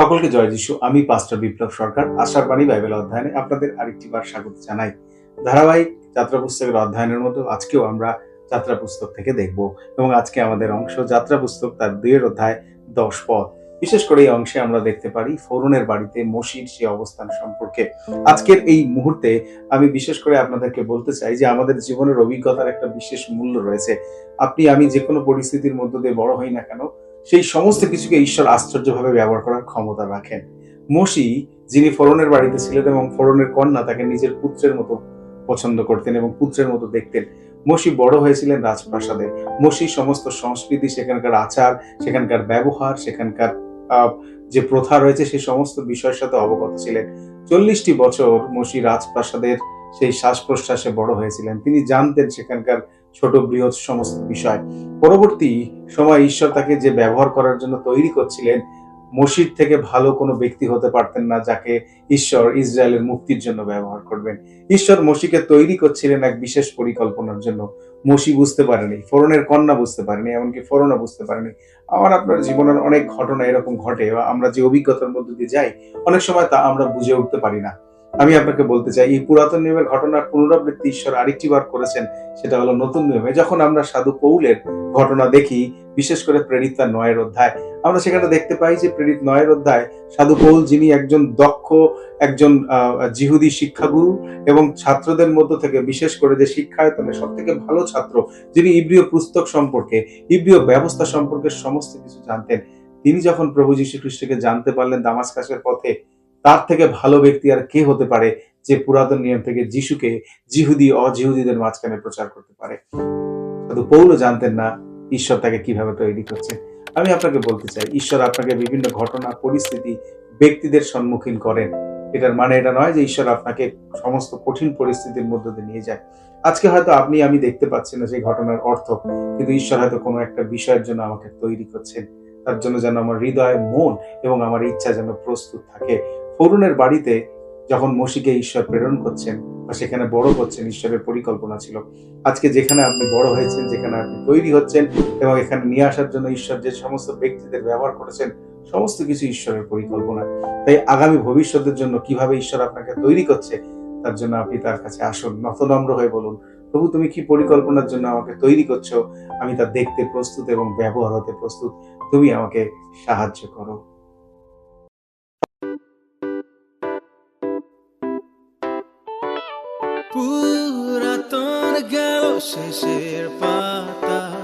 সকলকে জয় যিশু। আমি পাস্টর বিপ্লব সরকার। আশার বাণী বাইবেল অধ্যয়নে আপনাদের আরেকটি বার স্বাগত জানাই। ধারাবাহিক যাত্রা পুস্তকের অধ্যয়নের মতো আজকেও আমরা যাত্রা পুস্তক থেকে দেখব এবং আজকে আমাদের অংশ যাত্রা পুস্তক তার ২ অধ্যায় ১০ পদ। বিশেষ করে এই অংশে আমরা দেখতে পারি ফরৌনের বাড়িতে মোশির সে অবস্থান সম্পর্কে। আজকের এই মুহূর্তে আমি বিশেষ করে আপনাদেরকে বলতে চাই যে আমাদের জীবনের অভিজ্ঞতার একটা বিশেষ মূল্য রয়েছে। আপনি আমি যেকোনো পরিস্থিতির মধ্য দিয়ে বড় হই না কেন, সেই সমস্ত কিছুকে ঈশ্বর আশ্চর্যভাবে ব্যবহার করার ক্ষমতা রাখেন। মোশি, যিনি ফরৌনের বাড়িতে ছিলেন এবং ফরৌনের কন্যা তাকে নিজের পুত্রের মতো পছন্দ করতেন এবং পুত্রের মতো দেখতেন। মোশি বড় হয়েছিলেন রাজপ্রাসাদে। মোশি সমস্ত সংস্কৃতি, সেখানকার আচার, সেখানকার ব্যবহার, সেখানকার যে প্রথা রয়েছে সেই সমস্ত বিষয়ের সাথে অবগত ছিলেন। ৪০টি বছর মোশি রাজপ্রাসাদের সেই শ্বাস প্রশ্বাসে বড় হয়েছিলেন। তিনি জানতেন সেখানকার ছোট বৃহৎ সমস্ত বিষয়। পরবর্তী সময় ঈশ্বর তাকে যে ব্যবহার করার জন্য তৈরি করছিলেন, মোশির থেকে ভালো কোনো ব্যক্তি হতে পারতেন না যাকে ঈশ্বর ইসরায়েলের মুক্তির জন্য ব্যবহার করবেন। ঈশ্বর মোশিকে তৈরি করছিলেন এক বিশেষ পরিকল্পনার জন্য। মোশি বুঝতে পারেনি, ফরৌনের কন্যা বুঝতে পারেনি, এমনকি ফরৌনও বুঝতে পারেনি। আমার আপনার জীবনের অনেক ঘটনা এরকম ঘটে বা আমরা যে অভিজ্ঞতার মধ্যে দিয়ে যাই, অনেক সময় তা আমরা বুঝে উঠতে পারি না। আমি আপনাকে বলতে চাই, এই পুরাতন নিয়মের ঘটনার পুনরাবৃত্তি ঈশ্বর আরেকটি বার করেছেন। সেটা হলো নতুন নিয়মে। যখন আমরা সাধু পৌলের ঘটনা দেখি, বিশেষ করে প্রেরিত তার ৯ অধ্যায়, আমরা সেখানে দেখতে পাই যে প্রেরিত ৯ অধ্যায় সাধু পৌল, যিনি একজন দক্ষ একজন জিহুদি শিক্ষাগুরু এবং ছাত্রদের মধ্য থেকে বিশেষ করে যে শিক্ষায়তনে সব থেকে ভালো ছাত্র, যিনি ইব্রিয় পুস্তক সম্পর্কে, ইব্রিয় ব্যবস্থা সম্পর্কে সমস্ত কিছু জানতেন, তিনি যখন প্রভু যীশু খ্রিস্টকে জানতে পারলেন দামাস্কাসের পথে, তার থেকে ভালো ব্যক্তি আর কে হতে পারে যে পুরাতন নিয়ম থেকে যিশুকে জিহুদি অজিহুদিদের মাঝখানে প্রচার করতে পারে। শুধু পৌলও জানতেন না ঈশ্বর তাকে কিভাবে তৈরি করছেন। আমি আপনাকে বলতে চাই, ঈশ্বর আপনাকে বিভিন্ন ঘটনা, পরিস্থিতি, ব্যক্তিদের সম্মুখীন করেন। এটার মানে এটা নয় যে ঈশ্বর আপনাকে সমস্ত কঠিন পরিস্থিতির মধ্য দিয়ে নিয়ে যায়। আজকে হয়তো আপনি আমি দেখতে পাচ্ছি না সেই ঘটনার অর্থ, কিন্তু ঈশ্বর হয়তো কোনো একটা বিষয়ের জন্য আমাকে তৈরি করছেন। তার জন্য যেন আমার হৃদয়, মন এবং আমার ইচ্ছা যেন প্রস্তুত থাকে। ফরৌনের বাড়িতে যখন মোশিকে ঈশ্বর প্রেরণ করছেন বা সেখানে বড় করছেন, ঈশ্বরের পরিকল্পনা ছিল। আজকে যেখানে আপনি বড় হয়েছেন, যেখানে আপনি তৈরি হচ্ছেন এবং এখানে নিয়ে আসার জন্য ঈশ্বর যে সমস্ত ব্যক্তিদের ব্যবহার করেছেন, সমস্ত কিছু ঈশ্বরের পরিকল্পনা। তাই আগামী ভবিষ্যতের জন্য কিভাবে ঈশ্বর আপনাকে তৈরি করছে, তার জন্য আপনি তার কাছে আসুন, নতনম্র হয়ে বলুন, প্রভু তুমি কি পরিকল্পনার জন্য আমাকে তৈরি করছো, আমি তা দেখতে প্রস্তুত এবং ব্যবহার হতে প্রস্তুত। তুমি আমাকে সাহায্য করো। পুরাতন গেল শেষের পাতা,